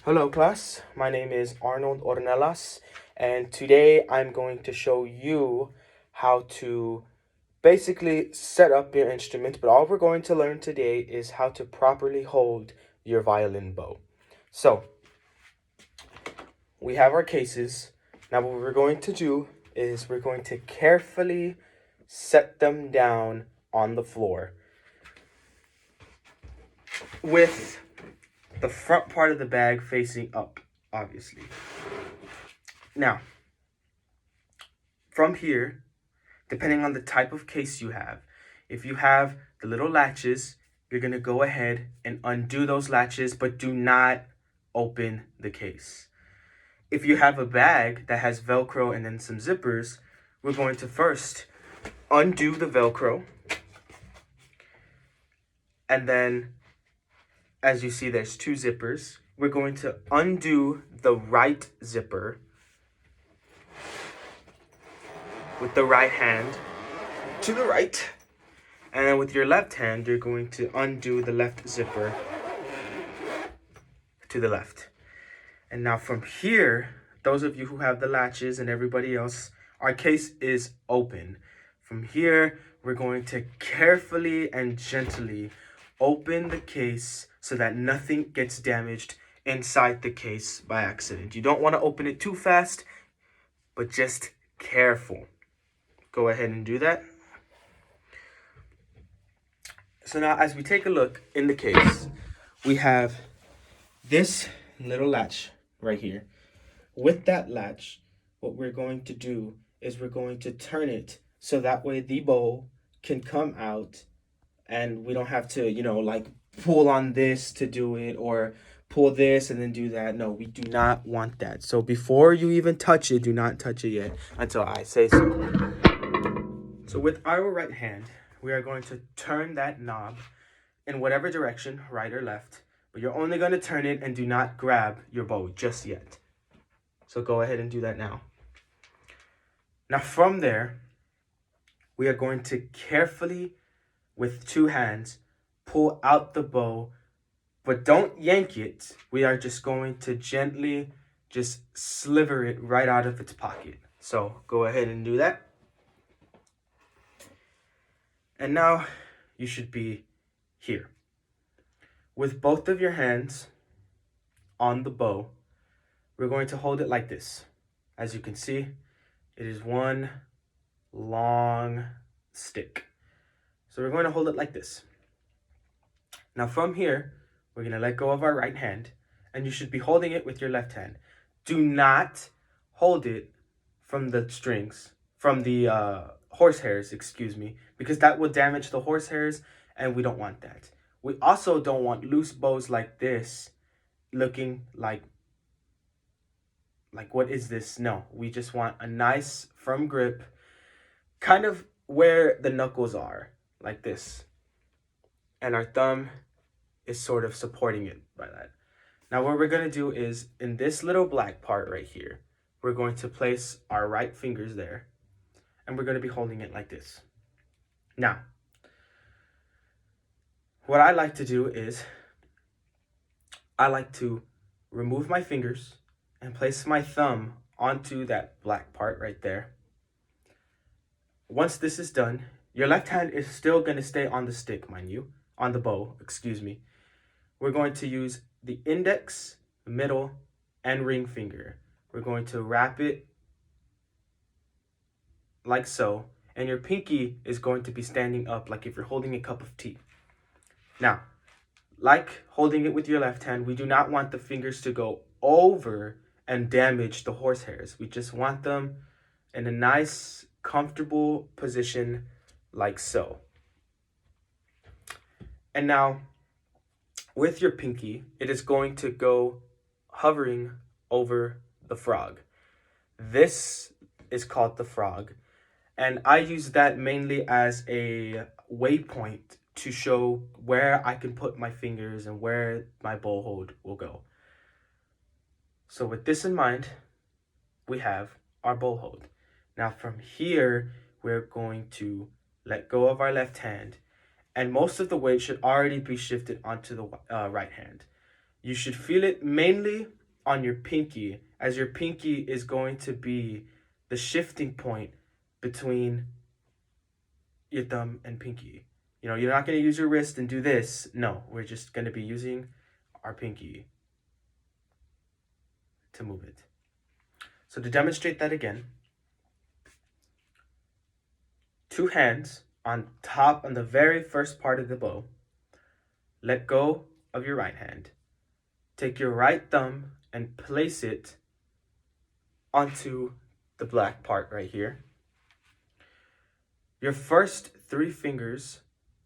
Hello class, my name is Arnold Ornelas, and today I'm going to show you how to basically set up your instrument, but all we're going to learn today is how to properly hold your violin bow. So, we have our cases. Now what we're going to do is we're going to carefully set them down on the floor with the front part of the bag facing up, obviously. Now, from here, depending on the type of case you have, if you have the little latches, you're going to go ahead and undo those latches, but do not open the case. If you have a bag that has Velcro and then some zippers, we're going to first undo the Velcro. And then, as you see, there's two zippers. We're going to undo the right zipper with the right hand to the right. And then with your left hand, you're going to undo the left zipper to the left. And now from here, those of you who have the latches and everybody else, our case is open. From here, we're going to carefully and gently open the case so that nothing gets damaged inside the case by accident. You don't want to open it too fast, but just careful. Go ahead and do that. So now as we take a look in the case, we have this little latch right here. With that latch, what we're going to do is we're going to turn it so that way the bow can come out and we don't have to, like pull on this to do it or pull this and then do that. No, we do not want that. So before you even touch it, do not touch it yet until I say so. So with our right hand, we are going to turn that knob in whatever direction, right or left, but you're only going to turn it and do not grab your bow just yet. So go ahead and do that now. Now from there, we are going to carefully, with two hands, pull out the bow, but don't yank it. We are just going to gently just sliver it right out of its pocket. So go ahead and do that. And now you should be here. With both of your hands on the bow, we're going to hold it like this. As you can see, it is one long stick. So we're going to hold it like this. Now from here, we're going to let go of our right hand, and you should be holding it with your left hand. Do not hold it from the strings, from the horsehairs, excuse me, because that will damage the horsehairs, and we don't want that. We also don't want loose bows like this looking like what is this? No, we just want a nice firm grip, kind of where the knuckles are, like this. And our thumb is sort of supporting it by that. Now what we're going to do is, in this little black part right here, we're going to place our right fingers there, and we're going to be holding it like this. Now, what I like to do is, I like to remove my fingers and place my thumb onto that black part right there. Once this is done, your left hand is still going to stay on the stick, mind you, on the bow, excuse me. We're going to use the index, middle, and ring finger. We're going to wrap it like so, and your pinky is going to be standing up like if you're holding a cup of tea. Now, like holding it with your left hand, we do not want the fingers to go over and damage the horsehairs. We just want them in a nice, comfortable position like so. And now, with your pinky, it is going to go hovering over the frog. This is called the frog, and I use that mainly as a waypoint to show where I can put my fingers and where my bow hold will go. So with this in mind, we have our bow hold. Now from here, we're going to let go of our left hand, and most of the weight should already be shifted onto the right hand. You should feel it mainly on your pinky, as your pinky is going to be the shifting point between your thumb and pinky. You know, you're not going to use your wrist and do this. No, we're just going to be using our pinky to move it. So to demonstrate that again, 2 hands on top on the very first part of the bow. Let go of your right hand. Take your right thumb and place it onto the black part right here. Your first 3 fingers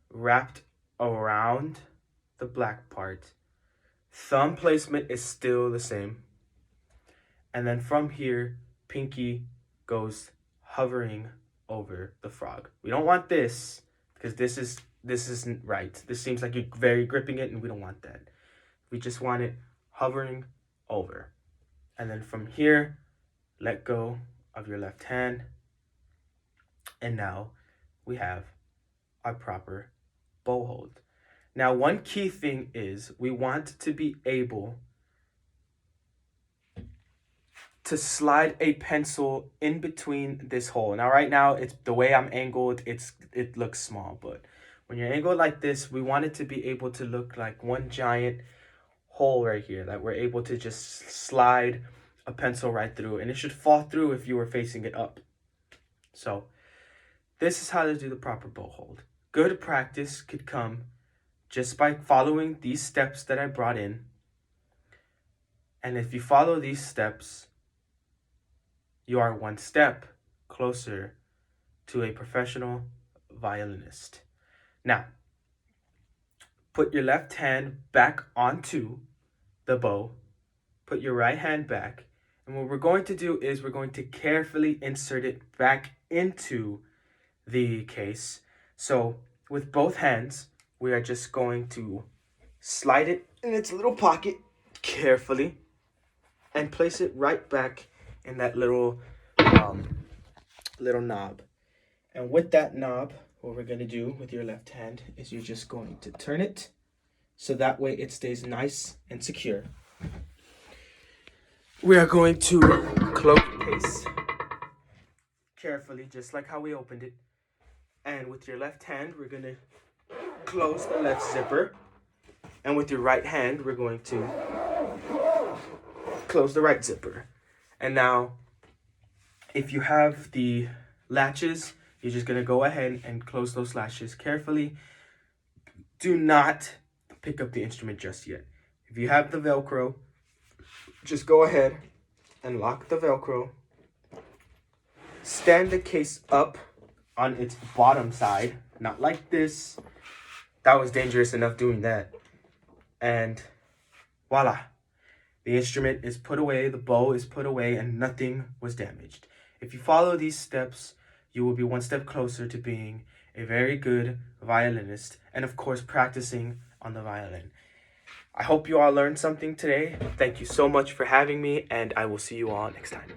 wrapped around the black part. Thumb placement is still the same. And then from here, pinky goes hovering over the frog. We don't want this because this isn't right. This seems like you're very gripping it, and we don't want that. We just want it hovering over. And then from here, let go of your left hand. And now we have our proper bow hold. Now, one key thing is we want to be able to slide a pencil in between this hole. Now, right now, it's the way I'm angled, it looks small, but when you're angled like this, we want it to be able to look like one giant hole right here that we're able to just slide a pencil right through, and it should fall through if you were facing it up. So this is how to do the proper bow hold. Good practice could come just by following these steps that I brought in. And if you follow these steps, you are one step closer to a professional violinist. Now, put your left hand back onto the bow. Put your right hand back. And what we're going to do is we're going to carefully insert it back into the case. So with both hands, we are just going to slide it in its little pocket carefully and place it right back in that little knob. And with that knob, what we're going to do with your left hand is you're just going to turn it so that way it stays nice and secure. We are going to close the case carefully, just like how we opened it. And with your left hand, we're going to close the left zipper. And with your right hand, we're going to close the right zipper. And now, if you have the latches, you're just going to go ahead and close those latches carefully. Do not pick up the instrument just yet. If you have the Velcro, just go ahead and lock the Velcro. Stand the case up on its bottom side, not like this. That was dangerous enough doing that. And voila. The instrument is put away, the bow is put away, and nothing was damaged. If you follow these steps, you will be one step closer to being a very good violinist and, of course, practicing on the violin. I hope you all learned something today. Thank you so much for having me, and I will see you all next time.